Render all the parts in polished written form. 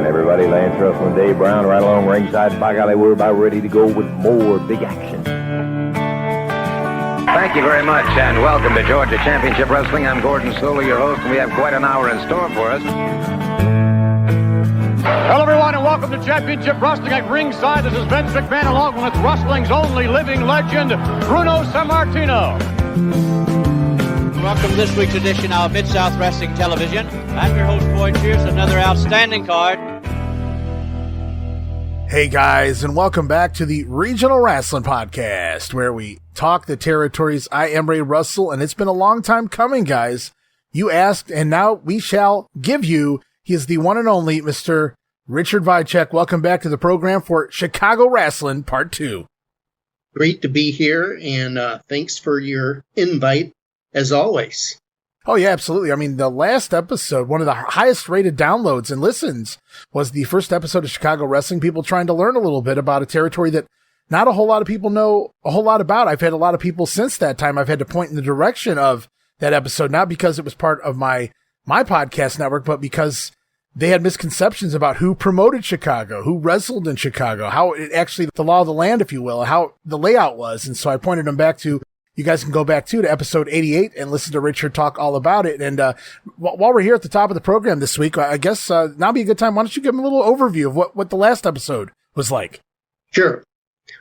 again, everybody. Lance Russell and Dave Brown right along ringside. By golly, we're about ready to go with more big action. Thank you very much, and welcome to Georgia Championship Wrestling. I'm Gordon Solie, your host, and we have quite an hour in store for us. Hello, everyone, and welcome to Championship Wrestling at ringside. This is Vince McMahon, along with wrestling's only living legend, Bruno Sammartino. Welcome to this week's edition of Mid-South Wrestling Television. I'm your host, Boyd Pierce, another outstanding card. Hey guys, and welcome back to the Regional Rasslin Podcast, where we talk the territories. I am Ray Russell, and it's been a long time coming, guys. You asked, and now we shall give you. He is the one and only Mr. Richard Vicek. Welcome back to the program for Chicago Rasslin Part 2. Great to be here, and thanks for your invite, as always. Oh, yeah, absolutely. I mean, the last episode, one of the highest rated downloads and listens, was the first episode of Chicago Wrestling, people trying to learn a little bit about a territory that not a whole lot of people know a whole lot about. I've had a lot of people since that time I've had to point in the direction of that episode, not because it was part of my podcast network, but because they had misconceptions about who promoted Chicago, who wrestled in Chicago, how it actually, the law of the land, if you will, how the layout was. And so I pointed them back to, you guys can go back to episode 88 and listen to Richard talk all about it. And while we're here at the top of the program this week, I guess now be a good time. Why don't you give them a little overview of what the last episode was like? Sure.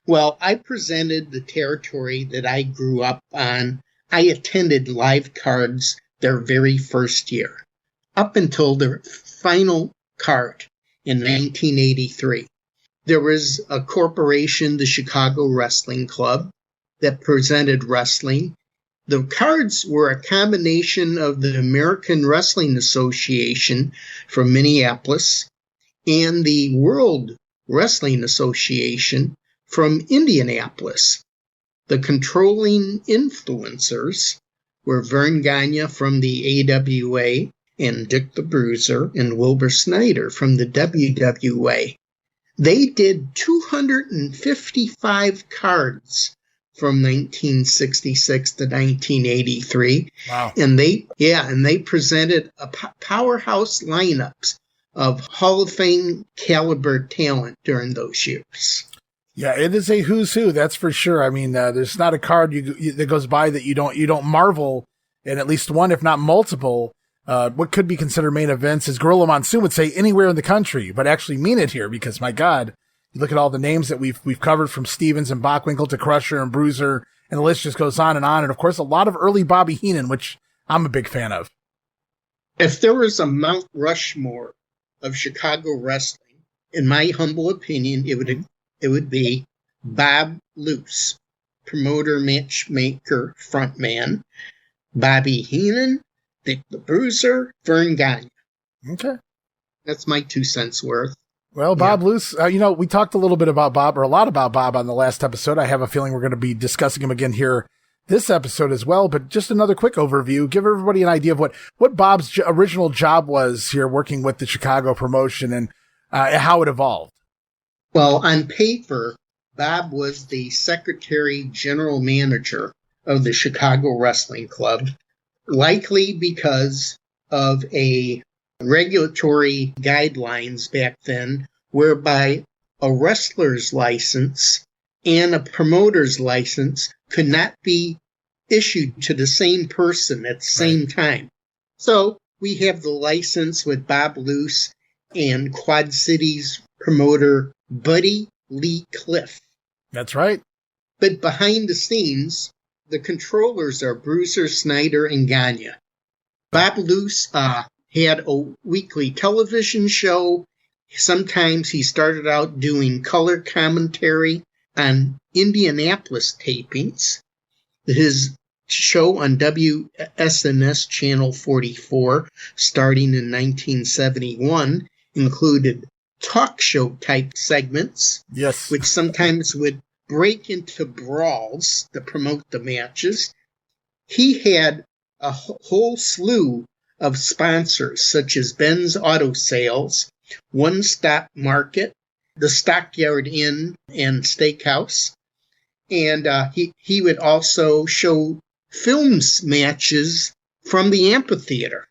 Well, I presented the territory that I grew up on. I attended live cards their very first year, up until the final card in 1983. There was a corporation, the Chicago Wrestling Club, that presented wrestling. The cards were a combination of the American Wrestling Association from Minneapolis and the World Wrestling Association from Indianapolis. The controlling influencers were Vern Gagne from the AWA and Dick the Bruiser and Wilbur Snyder from the WWA. They did 255 cards from 1966 to 1983. Wow. And they presented a powerhouse lineups of Hall of Fame caliber talent during those years. Yeah, it is a who's who, that's for sure. I mean, there's not a card that goes by that you don't marvel in at least one, if not multiple. What could be considered main events, as Gorilla Monsoon would say, anywhere in the country, but actually mean it here, because my God, you look at all the names that we've covered, from Stevens and Bockwinkel to Crusher and Bruiser, and the list just goes on. And of course, a lot of early Bobby Heenan, which I'm a big fan of. If there was a Mount Rushmore of Chicago wrestling, in my humble opinion, it would be Bob Luce, promoter, matchmaker, frontman, Bobby Heenan, Dick the Bruiser, Vern Gagne. Okay. That's my 2 cents worth. Well, Bob Luce, we talked a little bit about Bob, or a lot about Bob on the last episode. I have a feeling we're going to be discussing him again here this episode as well, but just another quick overview. Give everybody an idea of what Bob's original job was here working with the Chicago promotion, and how it evolved. Well, on paper, Bob was the secretary general manager of the Chicago Wrestling Club, likely because of a regulatory guidelines back then, whereby a wrestler's license and a promoter's license could not be issued to the same person at the same time. So we have the license with Bob Luce and Quad Cities promoter Buddy Lee Cliff. That's right. But behind the scenes, the controllers are Bruiser, Snyder, and Gagne. Bob Luce had a weekly television show. Sometimes he started out doing color commentary on Indianapolis tapings. His show on WSNS Channel 44, starting in 1971, included talk show type segments, yes, which sometimes would break into brawls to promote the matches. He had a whole slew of sponsors, such as Ben's Auto Sales, One Stop Market, the Stockyard Inn and Steakhouse. And he would also show films matches from the amphitheater.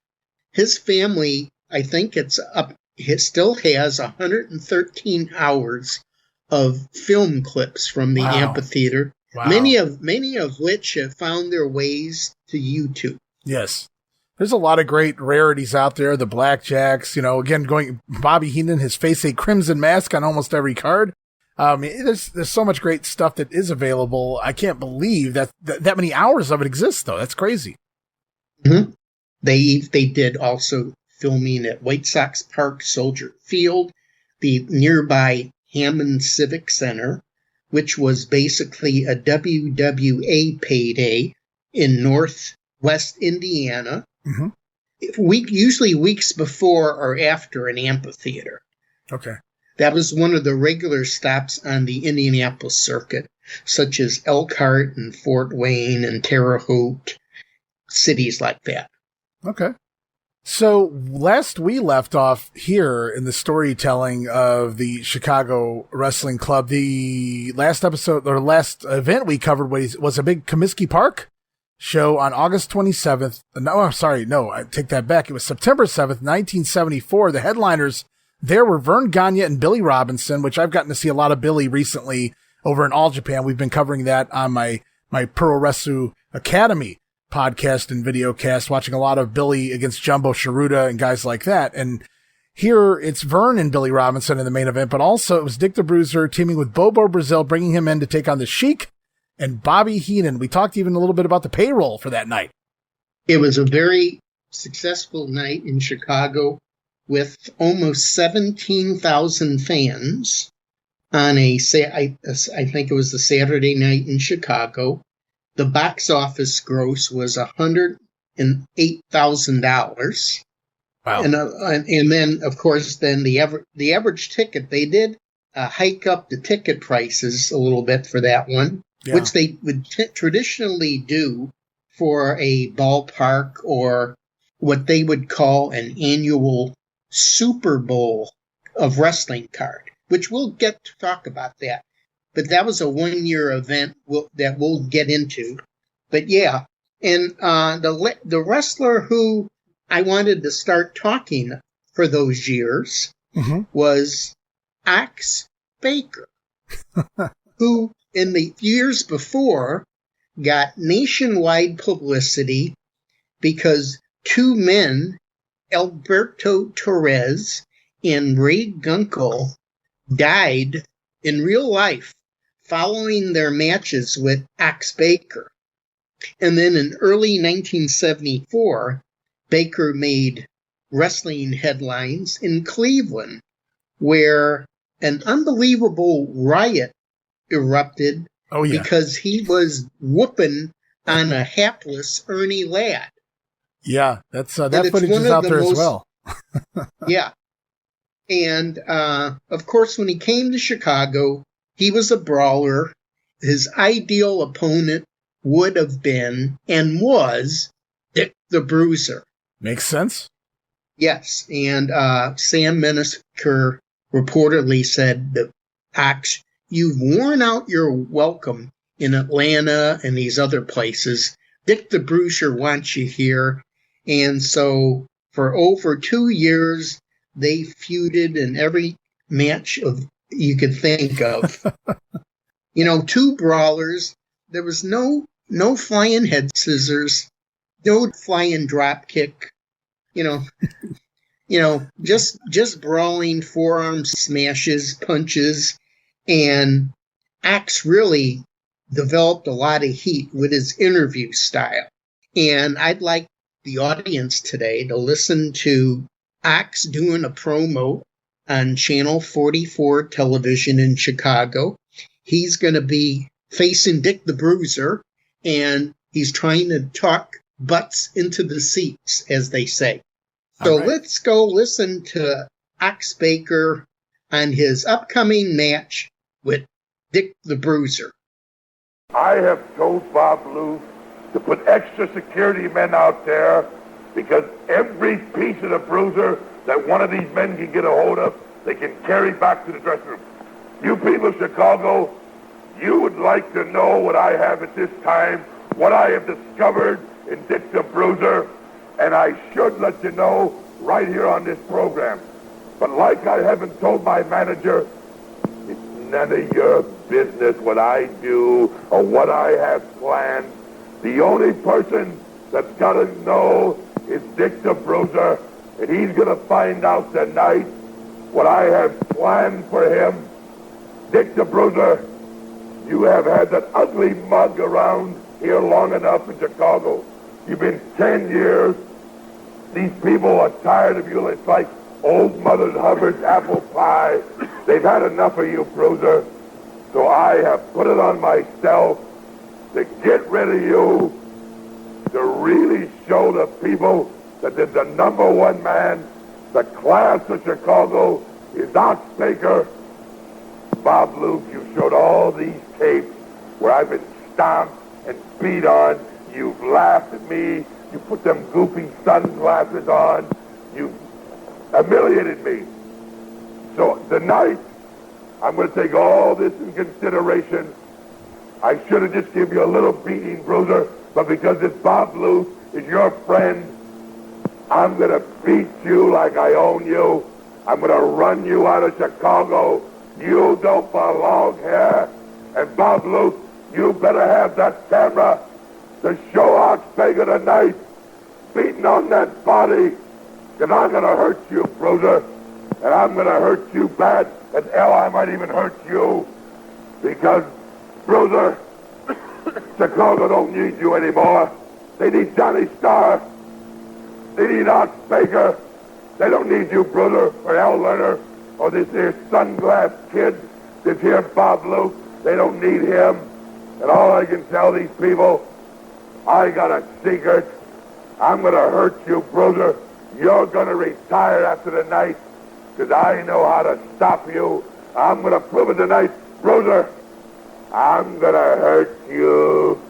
His family, I think it's up still has 113 hours of film clips from the amphitheater. Wow. Many of which have found their ways to YouTube. Yes. There's a lot of great rarities out there. The blackjacks, again, Bobby Heenan, his face a crimson mask on almost every card. There's so much great stuff that is available. I can't believe that many hours of it exists, though. That's crazy. Mm-hmm. They did also filming at White Sox Park, Soldier Field, the nearby Hammond Civic Center, which was basically a WWA payday in Northwest Indiana. Mm-hmm. Usually weeks before or after an amphitheater. Okay. That was one of the regular stops on the Indianapolis circuit, such as Elkhart and Fort Wayne and Terre Haute, cities like that. Okay. So last we left off here in the storytelling of the Chicago Wrestling Club, the last episode or last event we covered was a big Comiskey Park show on August 27th. I take that back. It was September 7th, 1974. The headliners there were Vern Gagne and Billy Robinson, which I've gotten to see a lot of Billy recently over in All Japan. We've been covering that on my Pro Wrestle Academy podcast and video cast, watching a lot of Billy against Jumbo Sharuda and guys like that. And here it's Vern and Billy Robinson in the main event, but also it was Dick the Bruiser teaming with Bobo Brazil, bringing him in to take on the Sheik and Bobby Heenan. We talked even a little bit about the payroll for that night. It was a very successful night in Chicago with almost 17,000 fans on I think it was the Saturday night in Chicago. The box office gross was $108,000. Wow! And then, of course, the average ticket, they did hike up the ticket prices a little bit for that one, which they would traditionally do for a ballpark or what they would call an annual Super Bowl of wrestling card, which we'll get to talk about that. But that was a one-year event that we'll get into. But yeah, and the wrestler who I wanted to start talking for those years was Axe Baker, who in the years before got nationwide publicity because two men, Alberto Torres and Ray Gunkel, died in real life following their matches with Axe Baker. And then in early 1974, Baker made wrestling headlines in Cleveland, where an unbelievable riot erupted because he was whooping on a hapless Ernie Ladd. Yeah, that footage is out there as well. Yeah. And, of course, when he came to Chicago, he was a brawler. His ideal opponent would have been and was Dick the Bruiser. Makes sense. Yes. And Sam Menaker reportedly said that, Axe, you've worn out your welcome in Atlanta and these other places. Dick the Bruiser wants you here. And so for over 2 years, they feuded in every match you could think of. Two brawlers. There was no flying head scissors, no flying drop kick. Just brawling forearm smashes, punches, and Axe really developed a lot of heat with his interview style. And I'd like the audience today to listen to Axe doing a promo on Channel 44 television in Chicago. He's going to be facing Dick the Bruiser, and he's trying to talk butts into the seats, as they say. So Let's go listen to Axe Baker on his upcoming match with Dick the Bruiser. I have told Bob Lou to put extra security men out there because every piece of the Bruiser that one of these men can get a hold of, they can carry back to the dressing room. You people of Chicago, you would like to know what I have at this time, what I have discovered in Dick the Bruiser, and I should let you know right here on this program. But like I haven't told my manager, it's none of your business what I do or what I have planned. The only person that's got to know is Dick the Bruiser, and he's going to find out tonight what I have planned for him. Dick the Bruiser, you have had that ugly mug around here long enough in Chicago. You've been 10 years. These people are tired of you. It's like old Mother Hubbard's apple pie. They've had enough of you, Bruiser. So I have put it on myself to get rid of you, to really show the people that there's the number one man, the class of Chicago is Ox Baker. Bob Luke, you showed all these tapes where I've been stomped and beat on. You've laughed at me. You put them goofy sunglasses on. You humiliated me. So tonight, I'm going to take all this in consideration. I should have just given you a little beating, Bruiser, but because this Bob Luke is your friend, I'm going to beat you like I own you. I'm going to run you out of Chicago. You don't belong here. And Bob Luke, you better have that camera to show Ox Baker tonight beating on that body. Because I'm going to hurt you, Bruiser. And I'm going to hurt you bad. And hell, I might even hurt you. Because, Bruiser, Chicago don't need you anymore. They need Johnny Starr. They need Ox Baker. They don't need you, Bruiser, or Al Lerner, or this here sunglass kid, this here Bob Luke. They don't need him. And all I can tell these people, I got a secret. I'm going to hurt you, Bruiser. You're going to retire after the night, because I know how to stop you. I'm going to prove it tonight, Bruiser. I'm going to hurt you,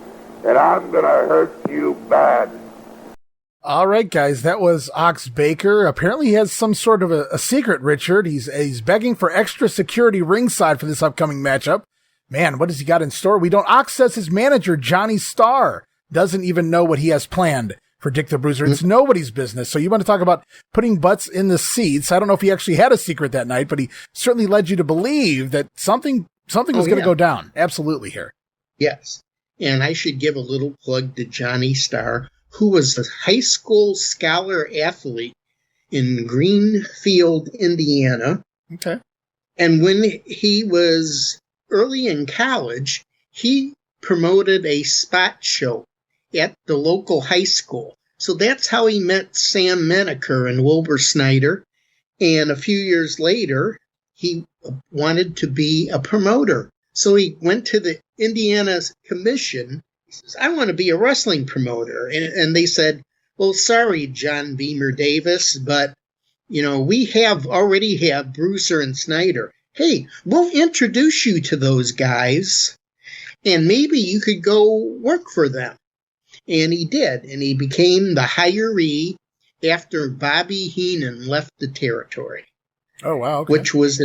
and I'm going to hurt you bad. All right, guys, that was Ox Baker. Apparently he has some sort of a secret, Richard. He's begging for extra security ringside for this upcoming matchup. Man, what has he got in store? We don't. Ox says his manager, Johnny Starr, doesn't even know what he has planned for Dick the Bruiser. It's nobody's business. So you want to talk about putting butts in the seats. I don't know if he actually had a secret that night, but he certainly led you to believe that something was going to go down. Absolutely here. Yes. And I should give a little plug to Johnny Starr, who was a high school scholar athlete in Greenfield, Indiana. Okay. And when he was early in college, he promoted a spot show at the local high school. So that's how he met Sam Menaker and Wilbur Snyder. And a few years later, he wanted to be a promoter. So he went to the Indiana Commission. He says, I want to be a wrestling promoter. And they said, well, sorry, John Beamer Davis, but, we already have Bruiser and Snyder. Hey, we'll introduce you to those guys, and maybe you could go work for them. And he did, and he became the hiree after Bobby Heenan left the territory. Oh, wow. Okay. Which was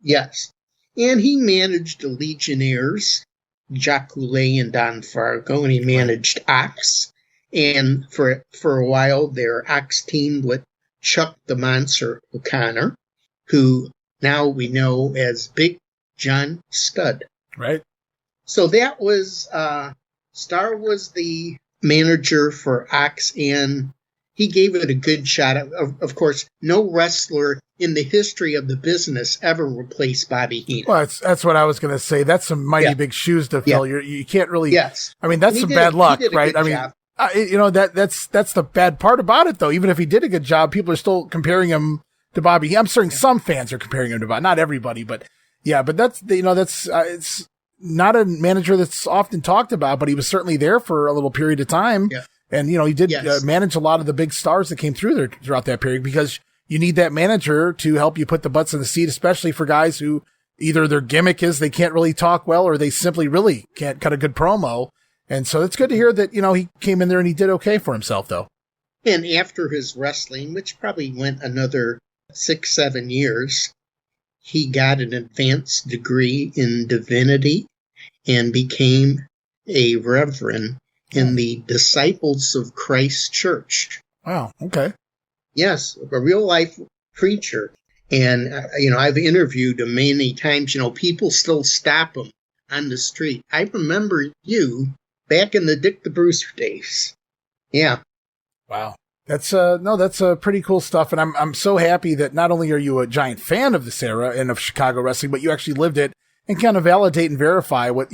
yes. And he managed the Legionnaires, Jacques Goulet and Don Fargo, and he managed Ox. And for a while there, Ox teamed with Chuck the Monster O'Connor, who now we know as Big John Studd. Right. So that was, Starr was the manager for Ox, and he gave it a good shot. Of course, no wrestler in the history of the business ever replaced Bobby Heenan. Well, that's what I was going to say. That's some mighty big shoes to fill. Yeah. You can't really. Yes. I mean, that's some bad luck, right? I mean, that's the bad part about it, though. Even if he did a good job, people are still comparing him to Bobby. I'm certain some fans are comparing him to Bobby, not everybody, but yeah. But that's it's not a manager that's often talked about, but he was certainly there for a little period of time. Yeah. And, he did manage a lot of the big stars that came through there throughout that period, because you need that manager to help you put the butts in the seat, especially for guys who either their gimmick is they can't really talk well, or they simply really can't cut a good promo. And so it's good to hear that, he came in there and he did okay for himself, though. And after his wrestling, which probably went another 6-7 years, he got an advanced degree in divinity and became a reverend in the Disciples of Christ Church. Wow. Okay. Yes, a real life preacher. And, I've interviewed him many times. People still stop him on the street. I remember you back in the Dick the Bruiser days. Yeah. Wow. That's pretty cool stuff. And I'm so happy that not only are you a giant fan of this era and of Chicago wrestling, but you actually lived it and kind of validate and verify what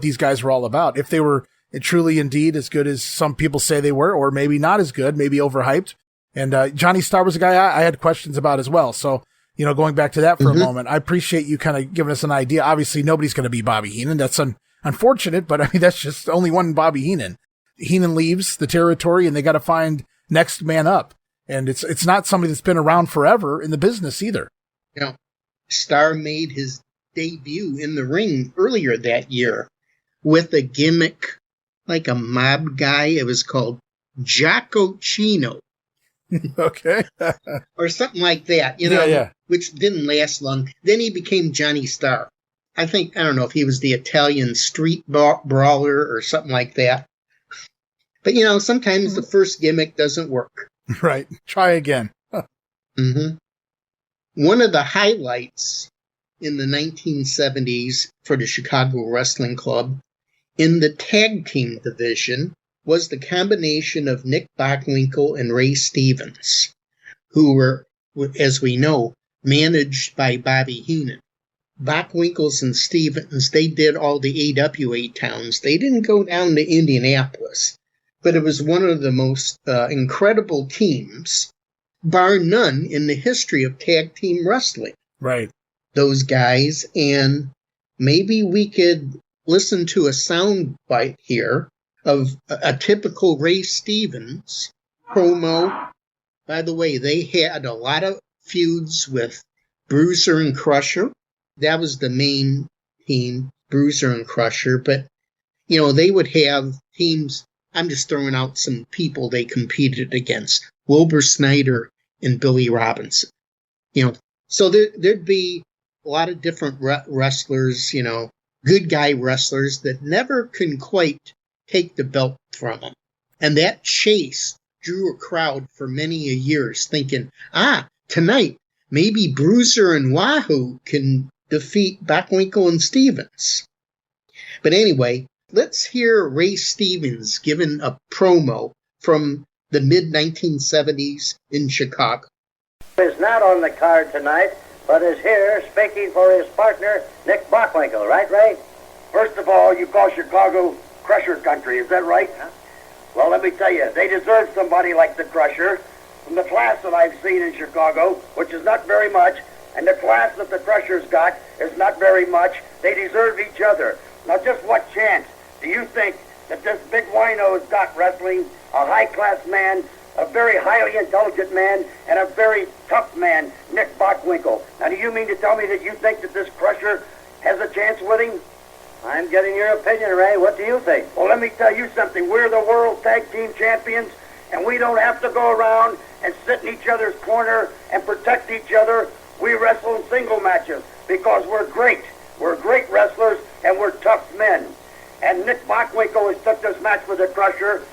these guys were all about. If they were truly indeed as good as some people say they were, or maybe not as good, maybe overhyped. And Johnny Starr was a guy I had questions about as well. So, going back to that for a moment, I appreciate you kind of giving us an idea. Obviously, nobody's going to be Bobby Heenan. That's unfortunate, but I mean, that's just only one Bobby Heenan. Heenan leaves the territory and they got to find next man up. And it's not somebody that's been around forever in the business either. Starr made his debut in the ring earlier that year with a gimmick like a mob guy. It was called Jocko Chino. Okay. Or something like that, which didn't last long. Then he became Johnny Starr. I don't know if he was the Italian street brawler or something like that. But, sometimes the first gimmick doesn't work. Right. Try again. Mm-hmm. One of the highlights in the 1970s for the Chicago Wrestling Club in the tag team division was the combination of Nick Bockwinkel and Ray Stevens, who were, as we know, managed by Bobby Heenan. Bockwinkel and Stevens, they did all the AWA towns. They didn't go down to Indianapolis, but it was one of the most incredible teams, bar none, in the history of tag team wrestling. Right. Those guys, and maybe we could listen to a sound bite here of a typical Ray Stevens promo. By the way, they had a lot of feuds with Bruiser and Crusher. That was the main team, Bruiser and Crusher. But, they would have teams. I'm just throwing out some people they competed against. Wilbur Snyder and Billy Robinson. So there'd be a lot of different wrestlers, good guy wrestlers that never can quite take the belt from them. And that chase drew a crowd for many years thinking, tonight, maybe Bruiser and Wahoo can defeat Bockwinkel and Stevens. But anyway, let's hear Ray Stevens giving a promo from the mid-1970s in Chicago. Is not on the card tonight, but is here speaking for his partner, Nick Bockwinkel. Right, Ray? First of all, you call Chicago Crusher country, is that right? Huh? Well, let me tell you, they deserve somebody like the Crusher. From the class that I've seen in Chicago, which is not very much, and the class that the Crusher's got is not very much, they deserve each other. Now, just what chance do you think that this big wino's got wrestling, a high-class man, a very highly intelligent man, and a very tough man, Nick Bockwinkel? Now, do you mean to tell me that you think that this Crusher has a chance with him? I'm getting your opinion, Ray. What do you think? Well, let me tell you something. We're the World Tag Team Champions, and we don't have to go around and sit in each other's corner and protect each other. We wrestle in single matches because we're great. We're great wrestlers, and we're tough men. And Nick Bockwinkel has took this match with the Crusher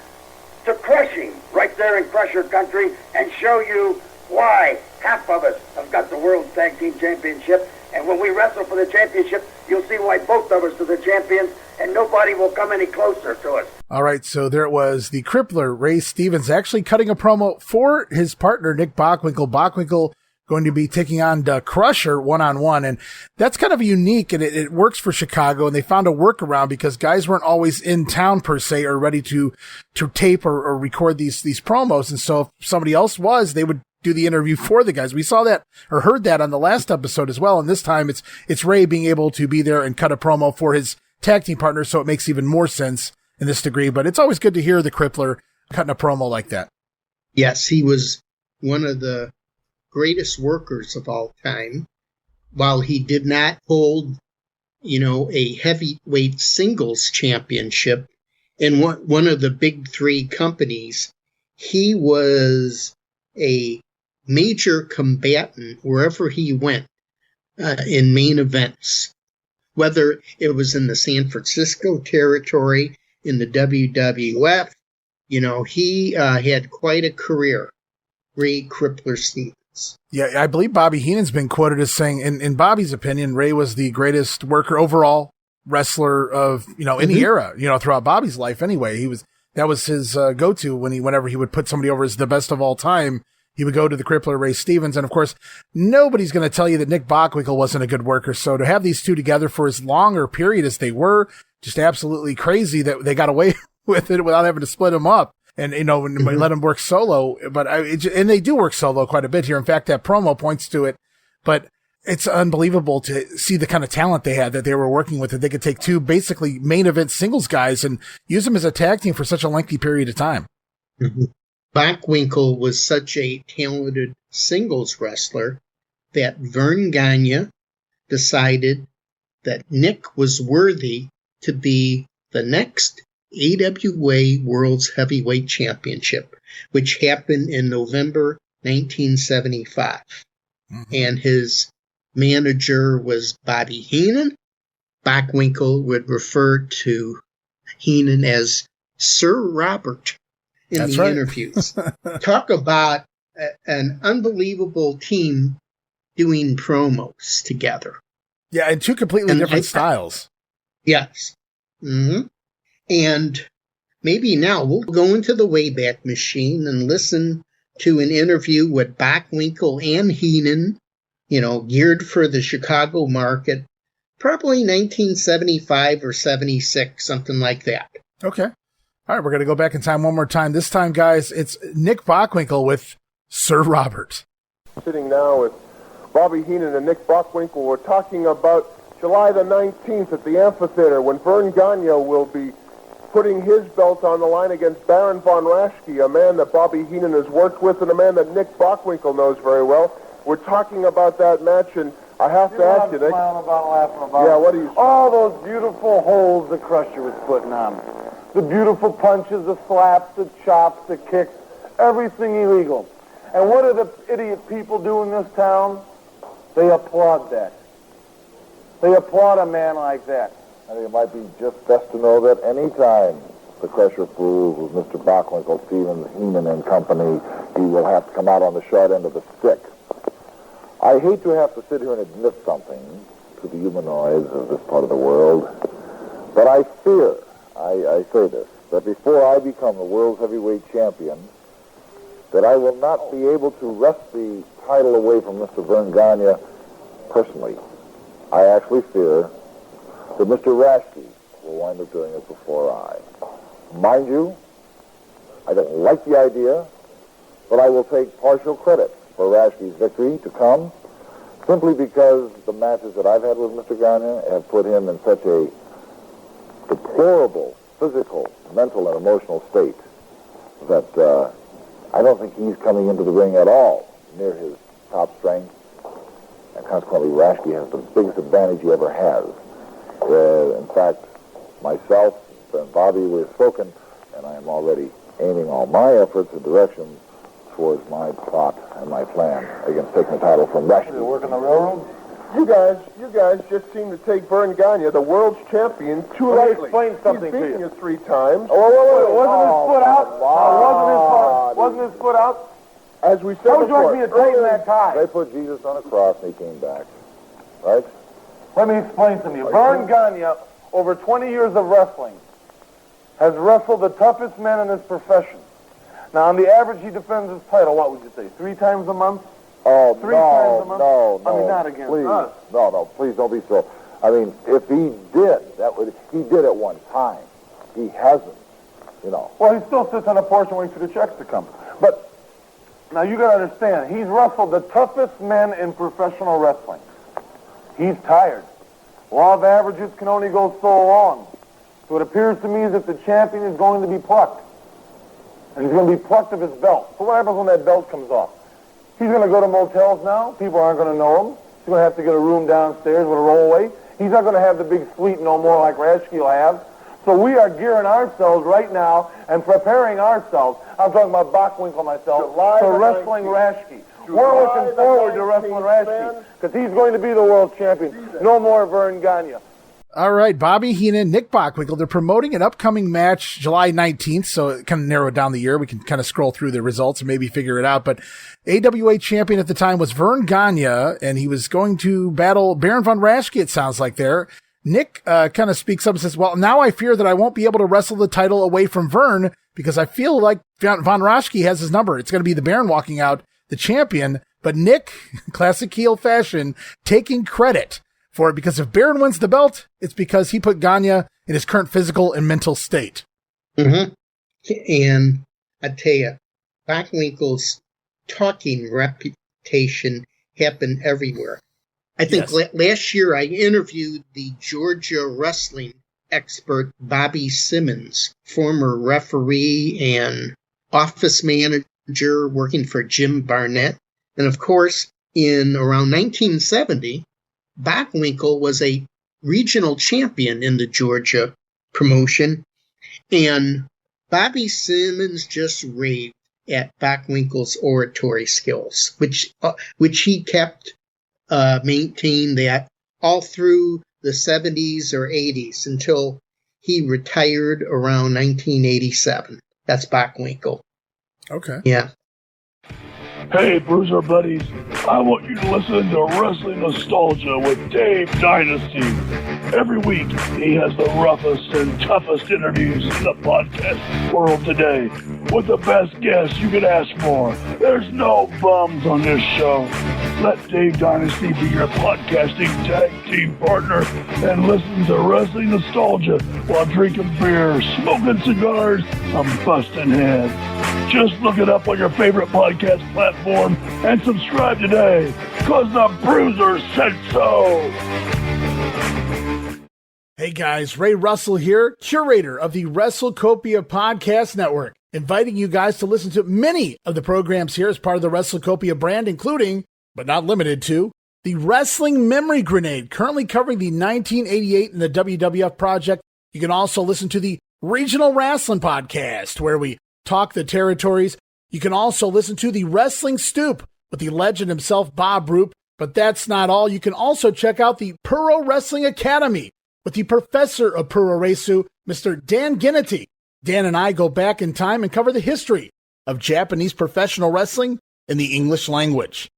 to crush him right there in Crusher country and show you why half of us have got the World Tag Team Championship. And when we wrestle for the championship, you'll see why both of us are the champions, and nobody will come any closer to us. All right, so there it was, the crippler, Ray Stevens, actually cutting a promo for his partner, Nick Bockwinkel. Bockwinkel going to be taking on the Crusher one-on-one, and that's kind of unique, and it works for Chicago, and they found a workaround because guys weren't always in town, per se, or ready to tape or record these promos, and so if somebody else was, they would do the interview for the guys. We saw that or heard that on the last episode as well. And this time it's Ray being able to be there and cut a promo for his tag team partner. So it makes even more sense in this degree, but it's always good to hear the crippler cutting a promo like that. Yes, he was one of the greatest workers of all time. While he did not hold, a heavyweight singles championship in one of the big three companies, he was a major combatant wherever he went in main events, whether it was in the San Francisco territory, in the WWF. He had quite a career, Ray Crippler Stevens. Yeah, I believe Bobby Heenan's been quoted as saying, in Bobby's opinion, Ray was the greatest worker overall wrestler of, any era, throughout Bobby's life anyway. That was his go-to whenever he would put somebody over as the best of all time. He would go to the crippler Ray Stevens. And of course, nobody's going to tell you that Nick Bockwinkel wasn't a good worker. So to have these two together for as long a period as they were, just absolutely crazy that they got away with it without having to split them up and, let them work solo. But and they do work solo quite a bit here. In fact, that promo points to it, but it's unbelievable to see the kind of talent they had that they were working with, that they could take two basically main event singles guys and use them as a tag team for such a lengthy period of time. Mm-hmm. Bockwinkel was such a talented singles wrestler that Vern Gagne decided that Nick was worthy to be the next AWA World's Heavyweight Championship, which happened in November 1975. Mm-hmm. And his manager was Bobby Heenan. Bockwinkel would refer to Heenan as Sir Robert in That's the right. interviews. Talk about an unbelievable team doing promos together. Yeah, and two completely different styles. Yes. Mm-hmm. And maybe now we'll go into the Wayback Machine and listen to an interview with Bockwinkel and Heenan, geared for the Chicago market, probably 1975 or 76, something like that. Okay. All right, we're going to go back in time one more time. This time, guys, it's Nick Bockwinkel with Sir Robert. Sitting now with Bobby Heenan and Nick Bockwinkel. We're talking about July the 19th at the amphitheater when Vern Gagne will be putting his belt on the line against Baron von Raschke, a man that Bobby Heenan has worked with and a man that Nick Bockwinkel knows very well. We're talking about that match, and I have to ask you, Nick. Yeah, what do you... All those beautiful holes the Crusher was putting on. The beautiful punches, the slaps, the chops, the kicks, everything illegal. And what do the idiot people do in this town? They applaud that. They applaud a man like that. I think it might be just best to know that any time the Crusher fools with Mr. Bockwinkel, Stevens, Heenan, and company, he will have to come out on the short end of the stick. I hate to have to sit here and admit something to the humanoids of this part of the world, but I fear, I say this, that before I become the world's heavyweight champion, that I will not be able to wrest the title away from Mr. Vern Gagne personally. I actually fear that Mr. Raschke will wind up doing it before I. Mind you, I don't like the idea, but I will take partial credit for Raschke's victory to come, simply because the matches that I've had with Mr. Gagne have put him in such a deplorable physical, mental, and emotional state that I don't think he's coming into the ring at all near his top strength, and consequently Raschke has the biggest advantage he ever has. In fact, myself and Bobby, we've spoken, and I am already aiming all my efforts and directions towards my plot and my plan against taking the title from Raschke. You working the railroad? You guys just seem to take Vern Gagne, the world's champion, too lightly. Explain something to you. He's beaten you 3 times. Oh, wasn't his foot out? Wasn't his foot out? As we said How would you before, like me to tighten that tie? they put Jesus on a cross and he came back. Right? Let me explain to you. Vern Gagne, over 20 years of wrestling, has wrestled the toughest men in his profession. Now, on the average, he defends his title, what would you say, 3 times a month? Oh, 3 times a month? No. I mean, not against please. us. No, please don't be so. I mean, if he did, he did at one time. He hasn't, Well, he still sits on a portion waiting for the checks to come. But, now you got to understand, he's wrestled the toughest men in professional wrestling. He's tired. Law of averages can only go so long. So it appears to me as if the champion is going to be plucked. And he's going to be plucked of his belt. So what happens when that belt comes off? He's going to go to motels now. People aren't going to know him. He's going to have to get a room downstairs with a rollaway. He's not going to have the big suite no more like Raschke will have. So we are gearing ourselves right now and preparing ourselves. I'm talking about Bockwinkel myself for wrestling Raschke. We're looking forward to wrestling Raschke because he's going to be the world champion. No more Vern Gagne. All right, Bobby Heenan, Nick Bockwinkel, they're promoting an upcoming match July 19th, so it kind of narrowed down the year. We can kind of scroll through the results and maybe figure it out. But AWA champion at the time was Vern Gagne, and he was going to battle Baron von Raschke, it sounds like there. Nick kind of speaks up and says, well, now I fear that I won't be able to wrestle the title away from Vern because I feel like von Raschke has his number. It's going to be the Baron walking out the champion. But Nick, classic heel fashion, taking credit for it, because if Baron wins the belt, it's because he put Gagne in his current physical and mental state. Mm-hmm. And I tell you, Bockwinkel's talking reputation happened everywhere. I think last year I interviewed the Georgia wrestling expert Bobby Simmons, former referee and office manager working for Jim Barnett. And of course, in around 1970, Bockwinkel was a regional champion in the Georgia promotion, and Bobby Simmons just raved at Bockwinkel's oratory skills, which he kept maintained that all through the 70s or 80s until he retired around 1987. That's Bockwinkel. Okay. Yeah. Hey, Bruiser buddies, I want you to listen to Wrestling Nostalgia with Dave Dynasty. Every week, he has the roughest and toughest interviews in the podcast world today, with the best guests you could ask for. There's no bums on this show. Let Dave Dynasty be your podcasting tag team partner and listen to Wrestling Nostalgia while drinking beer, smoking cigars, and busting heads. Just look it up on your favorite podcast platform and subscribe today, because the Bruiser said so. Hey guys, Ray Russell here, curator of the WrestleCopia Podcast Network, inviting you guys to listen to many of the programs here as part of the WrestleCopia brand, including, but not limited to, the Wrestling Memory Grenade, currently covering the 1988 and the WWF project. You can also listen to the Regional Rasslin podcast, where we talk the territories. You can also listen to the Wrestling Stoop with the legend himself, Bob Roop. But that's not all. You can also check out the Pro Wrestling Academy with the professor of Pro Resu, Mr. Dan Ginnity. Dan and I go back in time and cover the history of Japanese professional wrestling in the English language.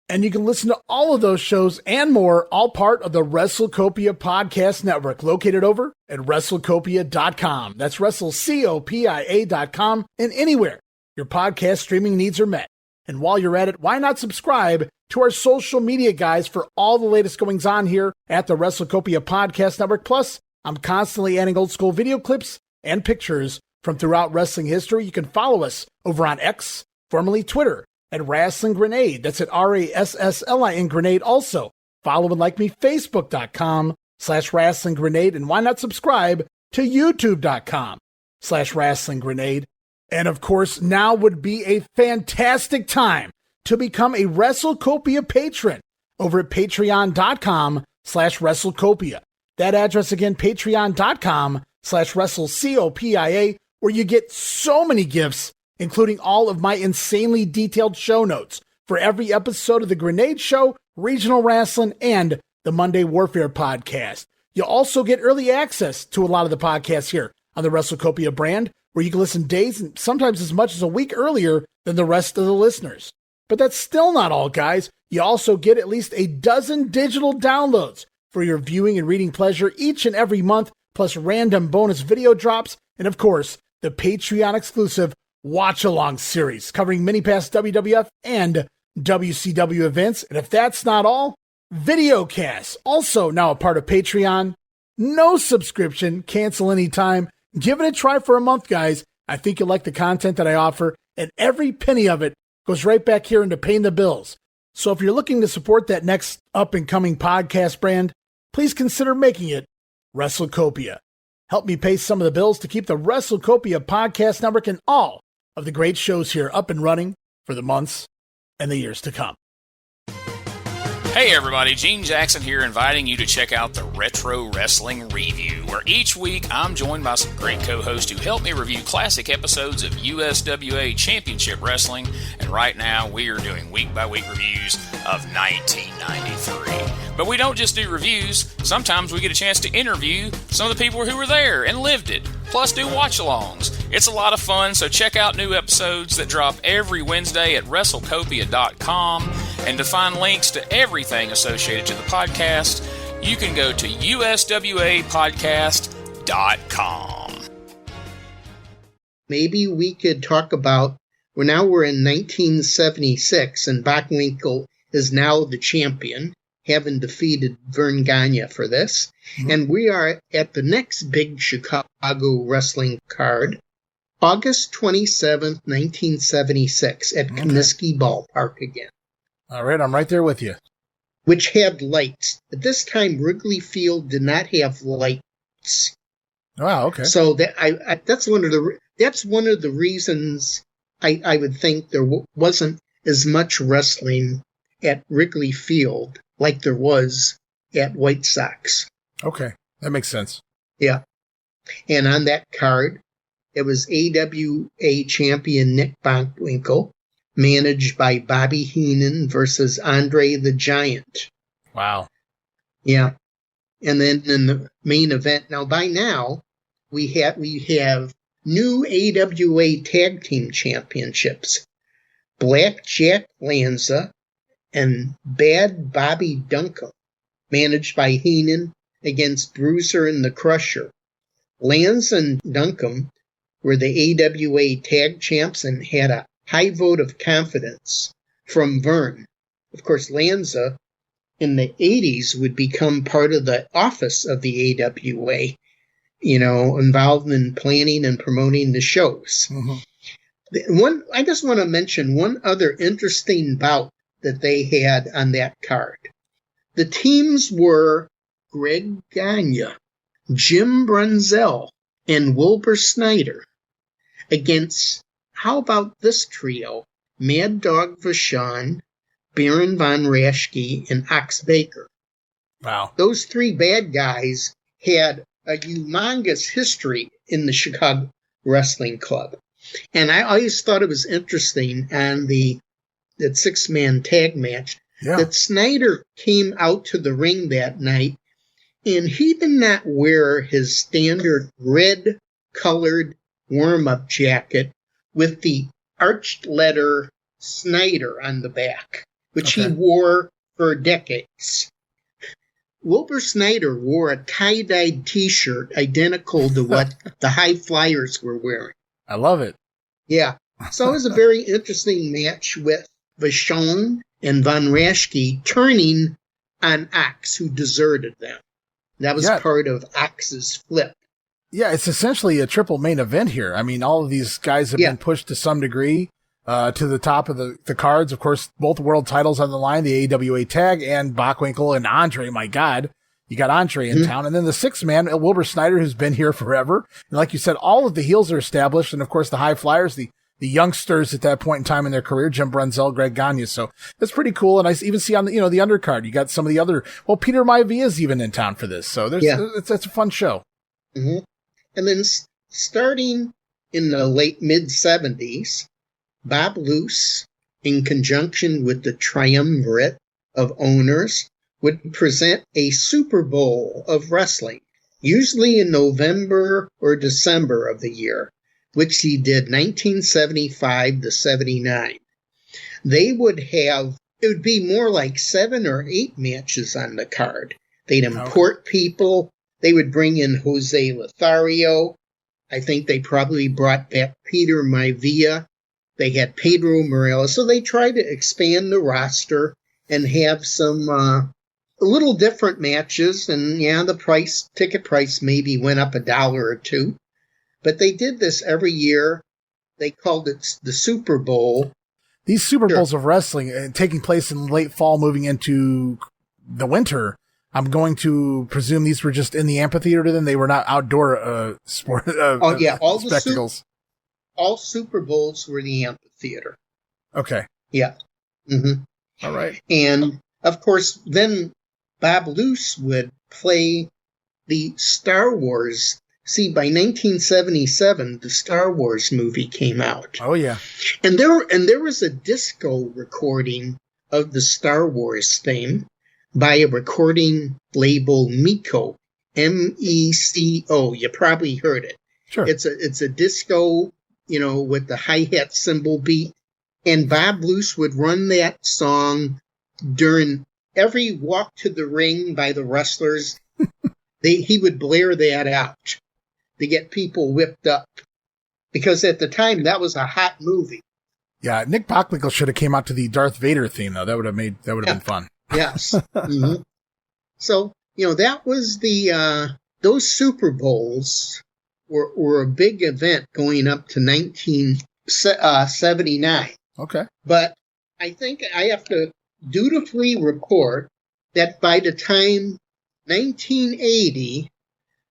And you can listen to all of those shows and more, all part of the WrestleCopia Podcast Network, located over at WrestleCopia.com. That's WrestleCopia.com, and anywhere your podcast streaming needs are met. And while you're at it, why not subscribe to our social media guys for all the latest goings on here at the WrestleCopia Podcast Network. Plus, I'm constantly adding old school video clips and pictures from throughout wrestling history. You can follow us over on X, formerly Twitter, at Rasslin Grenade. That's at RASSLIN Grenade. Also, follow and like me, Facebook.com/Rasslin Grenade. And why not subscribe to YouTube.com/Rasslin Grenade. And of course, now would be a fantastic time to become a WrestleCopia patron over at Patreon.com/WrestleCopia. That address again, Patreon.com/WrestleCopia, where you get so many gifts, including all of my insanely detailed show notes for every episode of The Grenade Show, Regional Rasslin, and the Monday Warfare podcast. You'll also get early access to a lot of the podcasts here on the WrestleCopia brand, where you can listen days and sometimes as much as a week earlier than the rest of the listeners. But that's still not all, guys. You also get at least a dozen digital downloads for your viewing and reading pleasure each and every month, plus random bonus video drops, and of course, the Patreon exclusive Watch Along series covering many past WWF and WCW events. And if that's not all, videocasts, also now a part of Patreon. No subscription, cancel anytime. Give it a try for a month, guys. I think you'll like the content that I offer, and every penny of it goes right back here into paying the bills. So if you're looking to support that next up-and-coming podcast brand, please consider making it WrestleCopia. Help me pay some of the bills to keep the WrestleCopia Podcast Network and all of the great shows here up and running for the months and the years to come. Hey everybody, Gene Jackson here, inviting you to check out the Retro Wrestling Review, where each week I'm joined by some great co-hosts who help me review classic episodes of USWA Championship Wrestling, and right now we are doing week-by-week reviews of 1993. But we don't just do reviews, sometimes we get a chance to interview some of the people who were there and lived it, plus do watch-alongs. It's a lot of fun, so check out new episodes that drop every Wednesday at WrestleCopia.com, and to find links to everything associated to the podcast, you can go to USWApodcast.com. Maybe we could talk about, well, now we're in 1976, and Bockwinkel is now the champion, having defeated Vern Gagne for this. Mm-hmm. And we are at the next big Chicago wrestling card, August 27th, 1976, at Comiskey Ballpark again. All right, I'm right there with you. Which had lights. At this time, Wrigley Field did not have lights. Wow, okay. So that's one of the reasons I would think there wasn't as much wrestling at Wrigley Field like there was at White Sox. Okay, that makes sense. Yeah. And on that card, it was AWA champion Nick Bockwinkel, managed by Bobby Heenan versus Andre the Giant. Wow. Yeah. And then in the main event, now by now, we have new AWA Tag Team Championships. Black Jack Lanza and Bad Bobby Duncombe, managed by Heenan, against Bruiser and the Crusher. Lanza and Duncombe were the AWA Tag Champs and had a high vote of confidence from Vern. Of course, Lanza in the 80s would become part of the office of the AWA, involved in planning and promoting the shows. Mm-hmm. I just want to mention one other interesting bout that they had on that card. The teams were Greg Gagne, Jim Brunzell, and Wilbur Snyder against, how about this trio, Mad Dog Vachon, Baron von Raschke, and Ox Baker. Wow. Those three bad guys had a humongous history in the Chicago Wrestling Club. And I always thought it was interesting on that six-man tag match that Snyder came out to the ring that night, and he did not wear his standard red-colored warm-up jacket with the arched letter Snyder on the back, which he wore for decades. Wilbur Snyder wore a tie-dyed T-shirt identical to what the High Flyers were wearing. I love it. Yeah. So it was a very interesting match with Vachon and von Raschke turning on Ox, who deserted them. That was part of Ox's flip. Yeah, it's essentially a triple main event here. I mean, all of these guys have been pushed to some degree to the top of the cards. Of course, both world titles on the line, the AWA tag, and Bockwinkel and Andre. My God, you got Andre in town. And then the sixth man, Wilbur Snyder, who's been here forever. And like you said, all of the heels are established. And of course, the High Flyers, the youngsters at that point in time in their career, Jim Brunzell, Greg Gagne. So that's pretty cool. And I even see on the, the undercard, you got some of the other, Peter Maivia's even in town for this. So it's a fun show. Mm-hmm. And then starting in the late mid-70s, Bob Luce, in conjunction with the triumvirate of owners, would present a Super Bowl of wrestling, usually in November or December of the year, which he did 1975 to 79. They would have, it would be more like 7 or 8 matches on the card. They'd import people. They would bring in Jose Lothario. I think they probably brought back Peter Maivia. They had Pedro Morales. So they tried to expand the roster and have some a little different matches. And the ticket price maybe went up $1 or $2. But they did this every year. They called it the Super Bowl. These Super Bowls of wrestling taking place in late fall, moving into the winter. I'm going to presume these were just in the amphitheater. Then they were not outdoor sport. All spectacles. All Super Bowls were the amphitheater. Okay. Yeah. Mm-hmm. All right. And of course, then Bob Luce would play the Star Wars. See, by 1977, the Star Wars movie came out. Oh, yeah. And there was a disco recording of the Star Wars theme by a recording label Meco, M-E-C-O. You probably heard it. Sure. It's a disco, with the hi-hat cymbal beat. And Bob Luce would run that song during every walk to the ring by the wrestlers. He would blare that out to get people whipped up. Because at the time, that was a hot movie. Yeah, Nick Bockwinkel should have came out to the Darth Vader theme, though. That would have been fun. Yes. Mm-hmm. So, that was those Super Bowls were a big event going up to 1979. Okay. But I think I have to dutifully report that by the time 1980,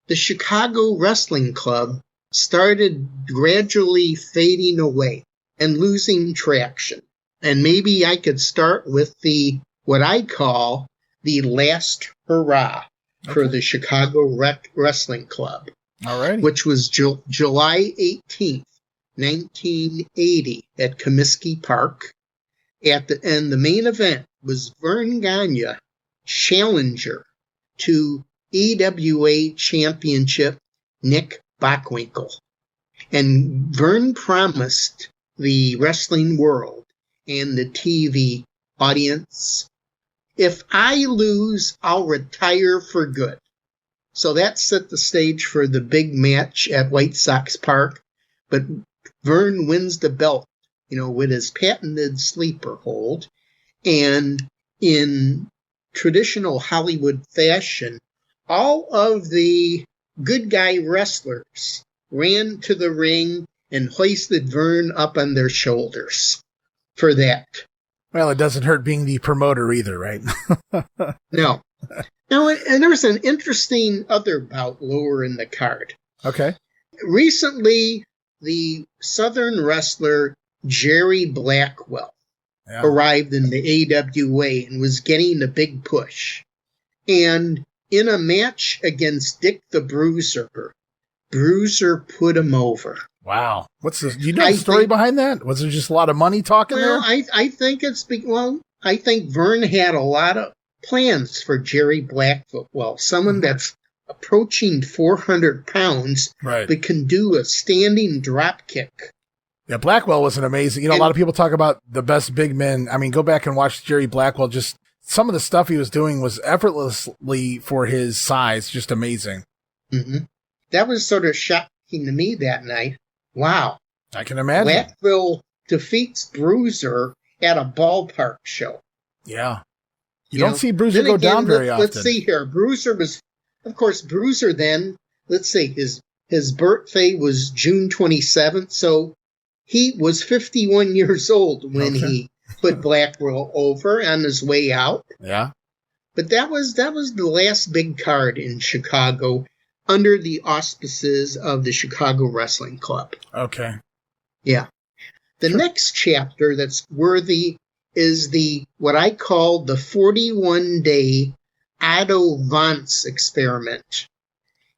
the Chicago Wrestling Club started gradually fading away and losing traction. And maybe I could start with what I call the last hurrah for the Chicago Wrestling Club. All right. Which was July 18th, 1980 at Comiskey Park. And the main event was Vern Gagne, challenger to EWA Championship Nick Bockwinkel. And Vern promised the wrestling world and the TV audience, if I lose, I'll retire for good. So that set the stage for the big match at White Sox Park. But Vern wins the belt, with his patented sleeper hold. And in traditional Hollywood fashion, all of the good guy wrestlers ran to the ring and hoisted Vern up on their shoulders for that. Well, it doesn't hurt being the promoter either, right? No. Now, and there's an interesting other bout lower in the card. Okay. Recently, the Southern wrestler Jerry Blackwell arrived in the AWA and was getting a big push. And in a match against Dick the Bruiser, Bruiser put him over. Wow. What's the story behind that? Was there just a lot of money talking there? I think I think Vern had a lot of plans for Jerry Blackwell, someone that's approaching 400 pounds, right, but can do a standing drop kick. Yeah, Blackwell was an amazing. A lot of people talk about the best big men. I mean, go back and watch Jerry Blackwell. Just some of the stuff he was doing was effortlessly for his size, just amazing. Mm-hmm. That was sort of shocking to me that night. Wow. I can imagine. Blackwell defeats Bruiser at a ballpark show. Yeah. You don't see Bruiser go down very often. Let's see here. Bruiser then, let's see, his birthday was June 27th, so he was 51 years old when he put Blackwell over on his way out. Yeah. But that was the last big card in Chicago under the auspices of the Chicago Wrestling Club. Okay. Yeah. The next chapter that's worthy is what I call the 41-day Otto Wanz experiment.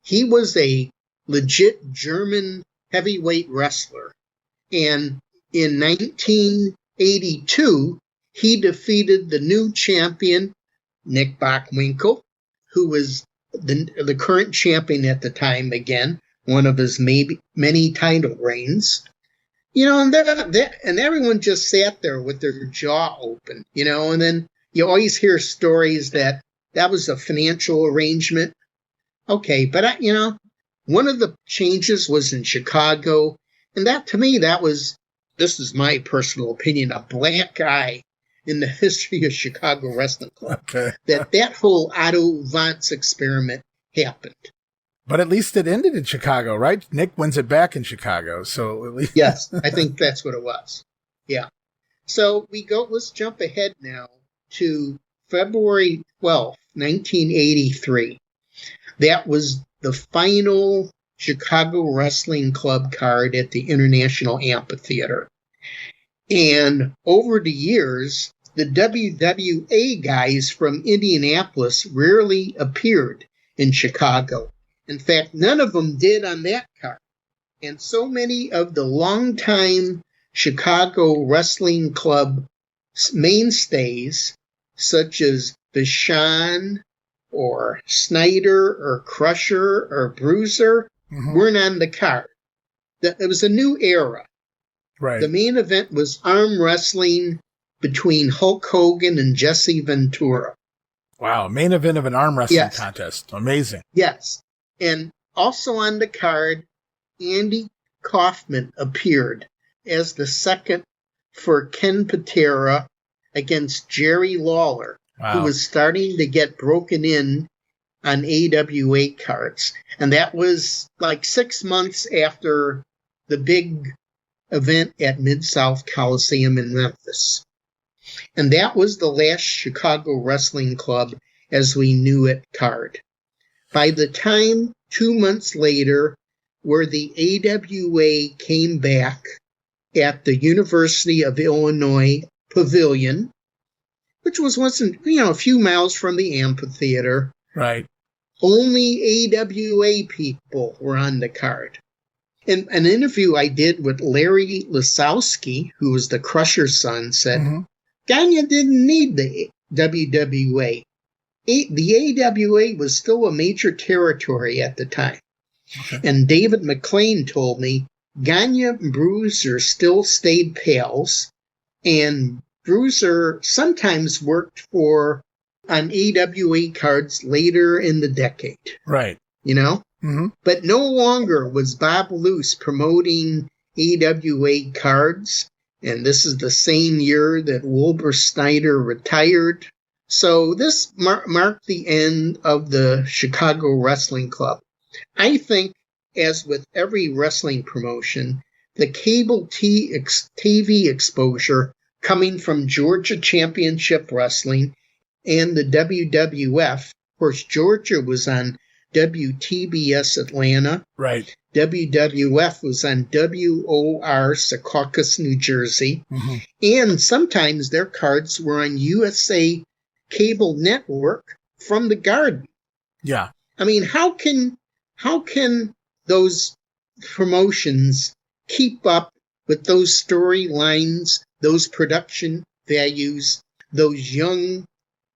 He was a legit German heavyweight wrestler. And in 1982, he defeated the new champion, Nick Bockwinkel, who was the current champion at the time again, one of his many title reigns. And everyone just sat there with their jaw open, and then you always hear stories that was a financial arrangement. Okay, but one of the changes was in Chicago, and that to me, this is my personal opinion, a black eye in the history of Chicago Wrestling Club. Okay. that whole Otto Wanz experiment happened. But at least it ended in Chicago, right? Nick wins it back in Chicago, so at least. Yes, I think that's what it was. Yeah. So let's jump ahead now to February 12th, 1983. That was the final Chicago Wrestling Club card at the International Amphitheater. And over the years, the WWA guys from Indianapolis rarely appeared in Chicago. In fact, none of them did on that card. And so many of the longtime Chicago Wrestling Club mainstays, such as Vachon or Snyder or Crusher or Bruiser, weren't on the card. It was a new era. Right. The main event was arm wrestling between Hulk Hogan and Jesse Ventura. Wow, main event of an arm wrestling contest. Amazing. Yes. And also on the card, Andy Kaufman appeared as the second for Ken Patera against Jerry Lawler, who was starting to get broken in on AWA cards. And that was like 6 months after the big event at Mid-South Coliseum in Memphis. And that was the last Chicago Wrestling Club as we knew it card. By the time 2 months later, where the AWA came back at the University of Illinois Pavilion, which wasn't a few miles from the amphitheater. Right. Only AWA people were on the card. In an interview I did with Larry Lasowski, who was the Crusher's son, said, Gagne didn't need the WWA. The AWA was still a major territory at the time. Okay. And David McLean told me Gagne and Bruiser still stayed pals, and Bruiser sometimes worked on AWA cards later in the decade. Right. But no longer was Bob Luce promoting AWA cards, and this is the same year that Wilbur Snyder retired. So this marked the end of the Chicago Wrestling Club. I think, as with every wrestling promotion, the cable TV exposure coming from Georgia Championship Wrestling and the WWF, of course, Georgia was on WTBS Atlanta. Right. WWF was on WOR Secaucus, New Jersey. And sometimes their cards were on USA Cable Network from the Garden. Yeah. I mean, how can those promotions keep up with those storylines, those production values, those young,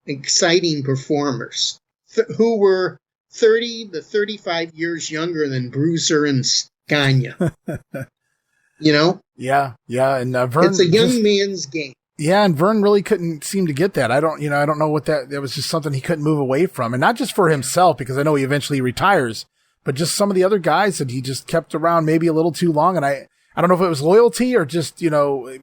exciting performers who were 30 to 35 years younger than Bruiser and Gagne? Yeah. And Vern, it's a young man's game. Yeah, and Vern really couldn't seem to get that. I don't know what that was just something he couldn't move away from. And not just for himself, because I know he eventually retires, but just some of the other guys that he just kept around maybe a little too long. And I don't know if it was loyalty or just,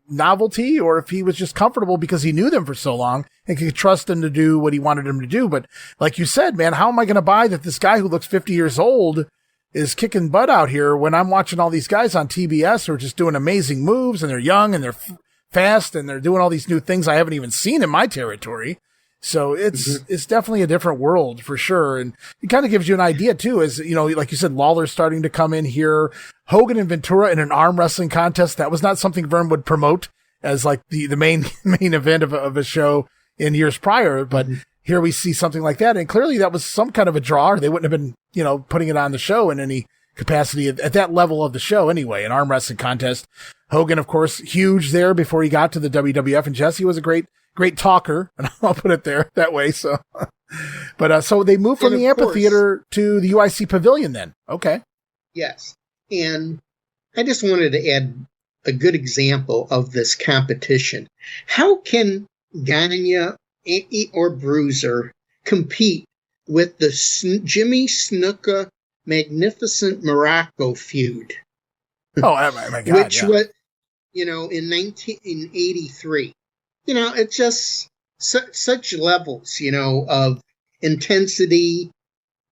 novelty, or if he was just comfortable because he knew them for so long and could trust them to do what he wanted them to do. But like you said, man, how am I going to buy that this guy who looks 50 years old is kicking butt out here when I'm watching all these guys on TBS who are just doing amazing moves, and they're young and they're fast and they're doing all these new things I haven't even seen in my territory. So it's definitely a different world for sure. And it kind of gives you an idea too, as like you said, Lawler's starting to come in here, Hogan and Ventura in an arm wrestling contest. That was not something Vern would promote as like the main event of a show in years prior. But here we see something like that. And clearly that was some kind of a draw, or they wouldn't have been, putting it on the show in any capacity at that level of the show anyway, an arm wrestling contest. Hogan, of course, huge there before he got to the WWF, and Jesse was a great talker, and I'll put it there that way. So, but so they moved from the amphitheater to the UIC Pavilion then. Okay. Yes. And I just wanted to add a good example of this competition. How can Gagne or Bruiser compete with the Jimmy Snuka Magnificent Morocco feud? Oh, my God. Which was, in 1983. It's just such levels, of intensity.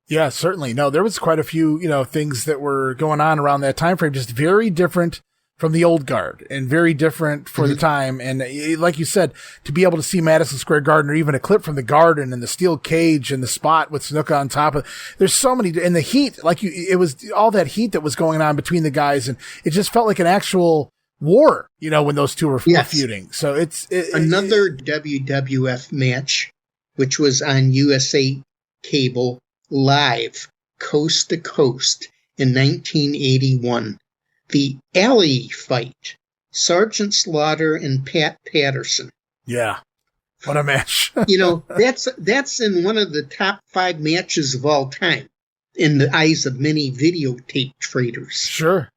Yeah, certainly. No, there was quite a few, things that were going on around that time frame, just very different from the old guard and very different for the time. And like you said, to be able to see Madison Square Garden, or even a clip from the Garden and the steel cage and the spot with Snuka on top of, there's so many, and the heat, it was all that heat that was going on between the guys. And it just felt like an actual war, when those two were feuding. So it's another WWF match, which was on USA Cable live, coast to coast in 1981. The Alley Fight, Sergeant Slaughter and Pat Patterson. Yeah. What a match. That's in one of the top 5 matches of all time in the eyes of many videotape traders. Sure.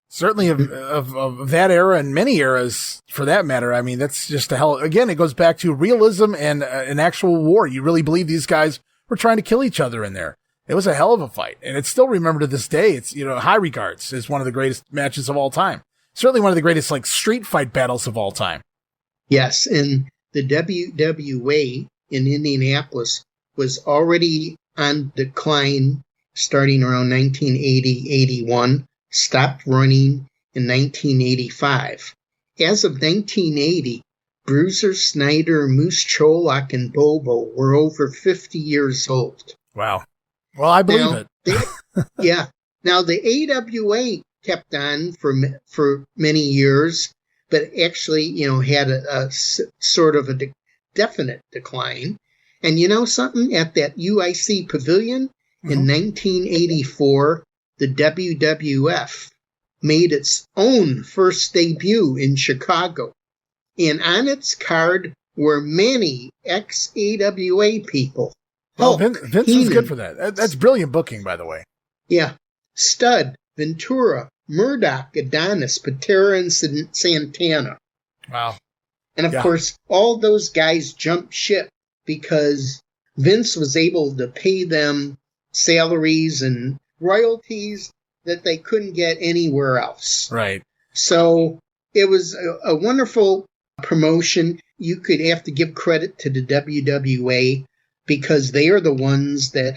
Certainly of that era and many eras for that matter. I mean, that's just again, it goes back to realism and an actual war. You really believe these guys were trying to kill each other in there. It was a hell of a fight, and it's still remembered to this day. It's, high regards as one of the greatest matches of all time. Certainly one of the greatest, street fight battles of all time. Yes, and the WWA in Indianapolis was already on decline starting around 1980-81, stopped running in 1985. As of 1980, Bruiser, Snyder, Moose Cholak, and Bobo were over 50 years old. Wow. Well, I believe it. Yeah. Now, the AWA kept on for many years, but actually, had a sort of a definite decline. And something? At that UIC Pavilion in 1984, the WWF made its own first debut in Chicago. And on its card were many ex-AWA people. Well, Vince is good for that. That's brilliant booking, by the way. Yeah. Stud, Ventura, Murdoch, Adonis, Patera, and Santana. Wow. And of course, all those guys jumped ship because Vince was able to pay them salaries and royalties that they couldn't get anywhere else. Right. So it was a wonderful promotion. You could have to give credit to the WWA because they are the ones that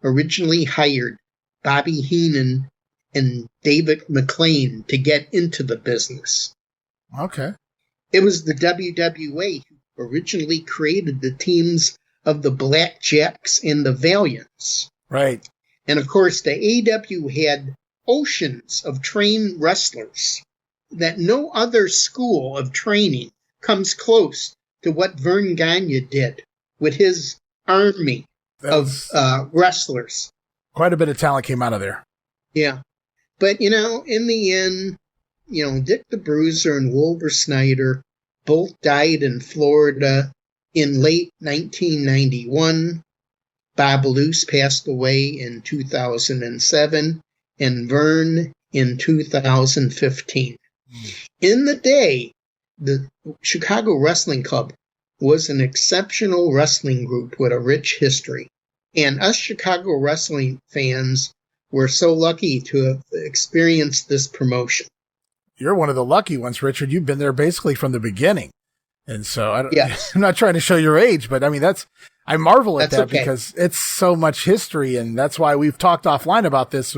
originally hired Bobby Heenan and David McLean to get into the business. Okay. It was the WWA who originally created the teams of the Blackjacks and the Valiants. Right. And of course, the AW had oceans of trained wrestlers that no other school of training comes close to what Vern Gagne did with his army of wrestlers. Quite a bit of talent came out of there. Yeah. But, in the end, Dick the Bruiser and Wilbur Snyder both died in Florida in late 1991. Bob Luce passed away in 2007, and Vern in 2015. In the day, the Chicago Wrestling Club was an exceptional wrestling group with a rich history. And us Chicago wrestling fans were so lucky to have experienced this promotion. You're one of the lucky ones, Richard. You've been there basically from the beginning. And so I'm not trying to show your age, but I mean, I marvel at that because it's so much history. And that's why we've talked offline about this.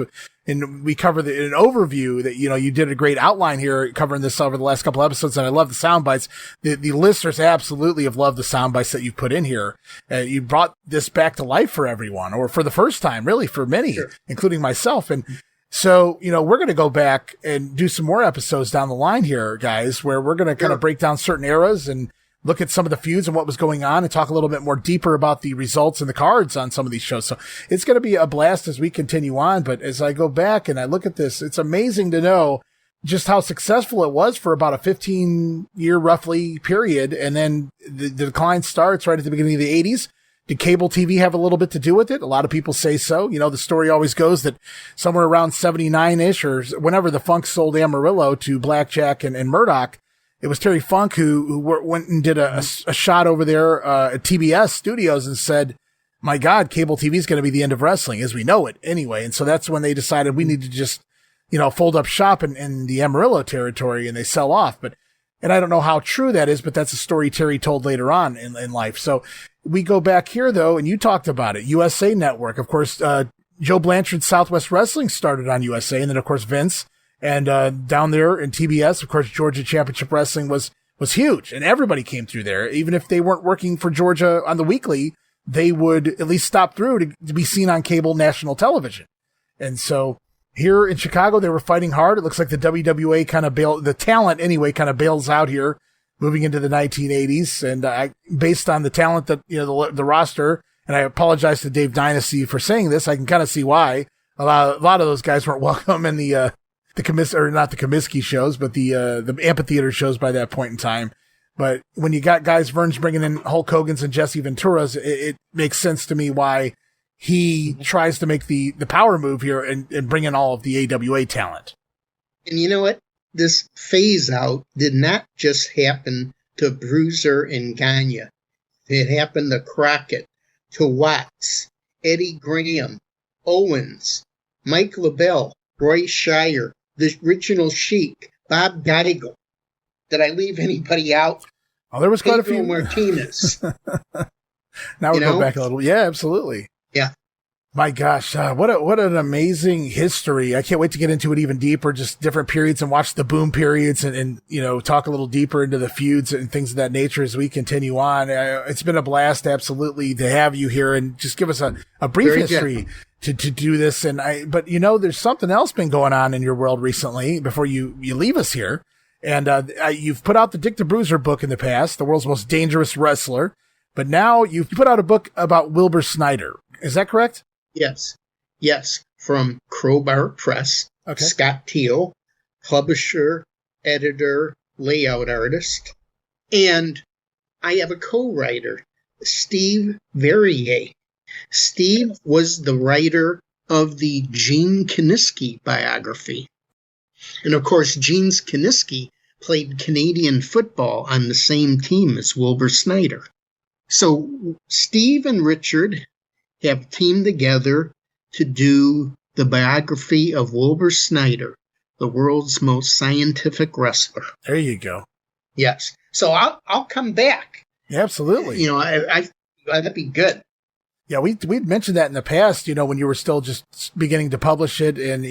And we covered an overview that, you did a great outline here covering this over the last couple episodes. And I love the sound bites. The listeners absolutely have loved the sound bites that you put in here. You brought this back to life for everyone, or for the first time, really, for many, including myself. And so, we're going to go back and do some more episodes down the line here, guys, where we're going to kind of break down certain eras and look at some of the feuds and what was going on and talk a little bit more deeper about the results and the cards on some of these shows. So it's going to be a blast as we continue on. But as I go back and I look at this, it's amazing to know just how successful it was for about a 15-year roughly period. And then the decline starts right at the beginning of the 80s. Did cable TV have a little bit to do with it? A lot of people say so. The story always goes that somewhere around 79-ish or whenever the Funk sold Amarillo to Blackjack and Murdoch, it was Terry Funk who went and did a shot over there at TBS Studios and said, my God, cable TV is going to be the end of wrestling as we know it anyway. And so that's when they decided we need to just, fold up shop in the Amarillo territory, and they sell off. And I don't know how true that is, but that's a story Terry told later on in life. So we go back here, though, and you talked about it. USA Network. Of course, Joe Blanchard's Southwest Wrestling started on USA, and then, of course, Vince. And down there in TBS, of course, Georgia Championship Wrestling was huge, and everybody came through there. Even if they weren't working for Georgia on the weekly, they would at least stop through to be seen on cable national television. And so here in Chicago, they were fighting hard. It looks like the WWA kind of the talent anyway, kind of bails out here moving into the 1980s. And based on the talent that, the roster, and I apologize to Dave Dynasty for saying this, I can kind of see why a lot of those guys weren't welcome in not the Comiskey shows, but the amphitheater shows by that point in time. But when you got guys, Vern's bringing in Hulk Hogan's and Jesse Ventura's, it makes sense to me why he tries to make the power move here and bring in all of the AWA talent. And you know what? This phase out did not just happen to Bruiser and Gagne. It happened to Crockett, to Watts, Eddie Graham, Owens, Mike LaBelle, Roy Shire, the Original Sheik, Bob Geigel. Did I leave anybody out? Oh, there was quite a few. Martinez. Now we'll go back a little. Yeah, absolutely. Yeah. My gosh, what an amazing history. I can't wait to get into it even deeper, just different periods and watch the boom periods and talk a little deeper into the feuds and things of that nature as we continue on. It's been a blast, absolutely, to have you here and just give us a brief history to do this. But there's something else been going on in your world recently before you leave us here. And you've put out the Dick the Bruiser book in the past, The World's Most Dangerous Wrestler. But now you've put out a book about Wilbur Snyder. Is that correct? Yes. From Crowbar Press. Okay. Scott Teal, publisher, editor, layout artist. And I have a co-writer, Steve Verrier. Steve was the writer of the Gene Kiniski biography. And of course, Gene Kiniski played Canadian football on the same team as Wilbur Snyder. So Steve and Richard have teamed together to do the biography of Wilbur Snyder, the world's most scientific wrestler. There you go. Yes. So I'll come back. Yeah, absolutely. That'd be good. Yeah, we'd mentioned that in the past, when you were still just beginning to publish it and,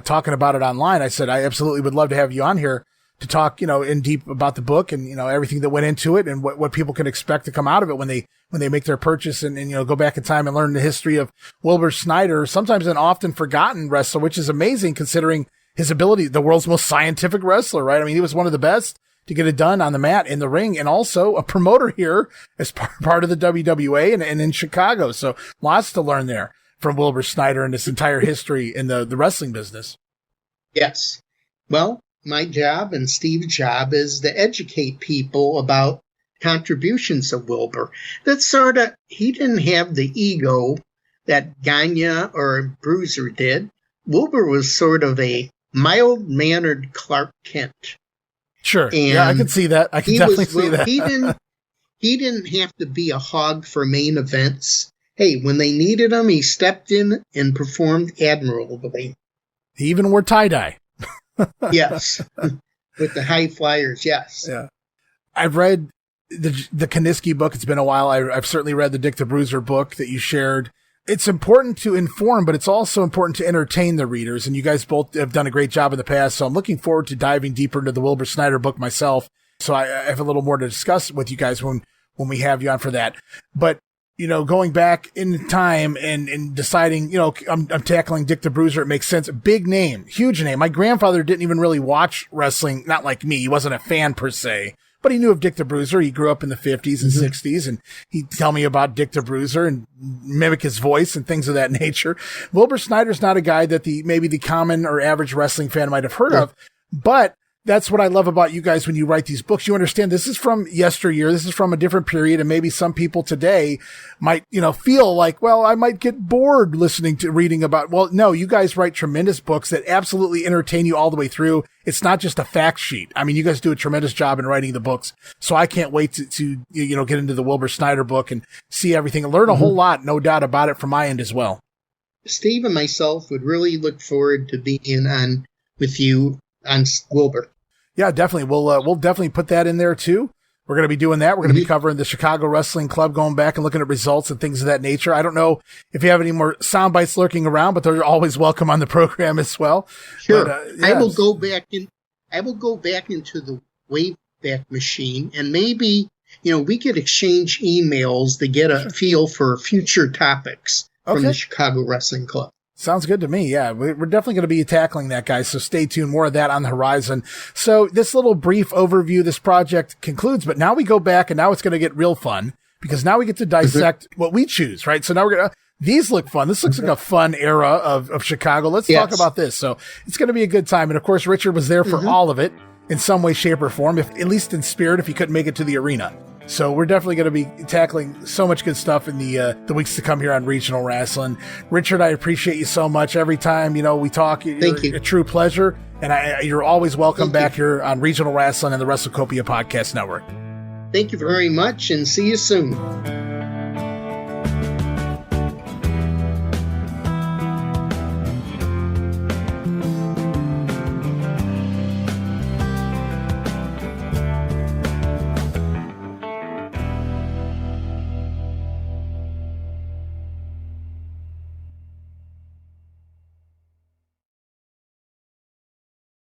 talking about it online. I said, I absolutely would love to have you on here to talk, in deep about the book and, everything that went into it and what people can expect to come out of it when they make their purchase and go back in time and learn the history of Wilbur Snyder, sometimes an often forgotten wrestler, which is amazing considering his ability, the world's most scientific wrestler, right? I mean, he was one of the best to get it done on the mat, in the ring, and also a promoter here as part of the WWA and in Chicago. So lots to learn there from Wilbur Snyder and his entire history in the wrestling business. Yes. Well, my job and Steve's job is to educate people about contributions of Wilbur. That he didn't have the ego that Gagne or Bruiser did. Wilbur was sort of a mild-mannered Clark Kent. Sure. And yeah, I can see that. I can definitely see that. He didn't have to be a hog for main events. Hey, when they needed him, he stepped in and performed admirably. He even wore tie-dye. Yes. With the high flyers, yes. Yeah. I've read the Kiniski book. It's been a while. I've certainly read the Dick the Bruiser book that you shared. It's important to inform, but it's also important to entertain the readers. And you guys both have done a great job in the past. So I'm looking forward to diving deeper into the Wilbur Snyder book myself. So I have a little more to discuss with you guys when we have you on for that. But, going back in time and deciding, I'm tackling Dick the Bruiser. It makes sense. Big name, huge name. My grandfather didn't even really watch wrestling. Not like me. He wasn't a fan per se. But he knew of Dick the Bruiser. He grew up in the 50s and 60s, and he'd tell me about Dick the Bruiser and mimic his voice and things of that nature. Wilbur Snyder's not a guy that maybe the common or average wrestling fan might have heard of, but that's what I love about you guys when you write these books. You understand this is from yesteryear. This is from a different period, and maybe some people today might, feel like, well, I might get bored reading about. Well, no, you guys write tremendous books that absolutely entertain you all the way through. It's not just a fact sheet. I mean, you guys do a tremendous job in writing the books. So I can't wait to get into the Wilbur Snyder book and see everything and learn a whole lot, no doubt about it, from my end as well. Steve and myself would really look forward to being on with you on Wilbur. Yeah, definitely. We'll definitely put that in there too. We're going to be doing that. We're going to be covering the Chicago Wrestling Club, going back and looking at results and things of that nature. I don't know if you have any more sound bites lurking around, but they're always welcome on the program as well. Sure. But, I will go back into the Wayback Machine, and maybe, we could exchange emails to get a feel for future topics from the Chicago Wrestling Club. Sounds good to me. Yeah, we're definitely going to be tackling that, guys. So stay tuned. More of that on the horizon. So this little brief overview, this project concludes, but now we go back and now it's going to get real fun because now we get to dissect what we choose, right? So now we're going to, these look fun. This looks like a fun era of Chicago. Let's talk about this. So it's going to be a good time. And of course, Richard was there for all of it in some way, shape, or form, if at least in spirit, if he couldn't make it to the arena. So we're definitely going to be tackling so much good stuff in the weeks to come here on Regional Rasslin. Richard, I appreciate you so much. Every time, we talk, Thank you. A true pleasure. And you're always welcome back here on Regional Rasslin and the WrestleCopia Podcast Network. Thank you very much, and see you soon.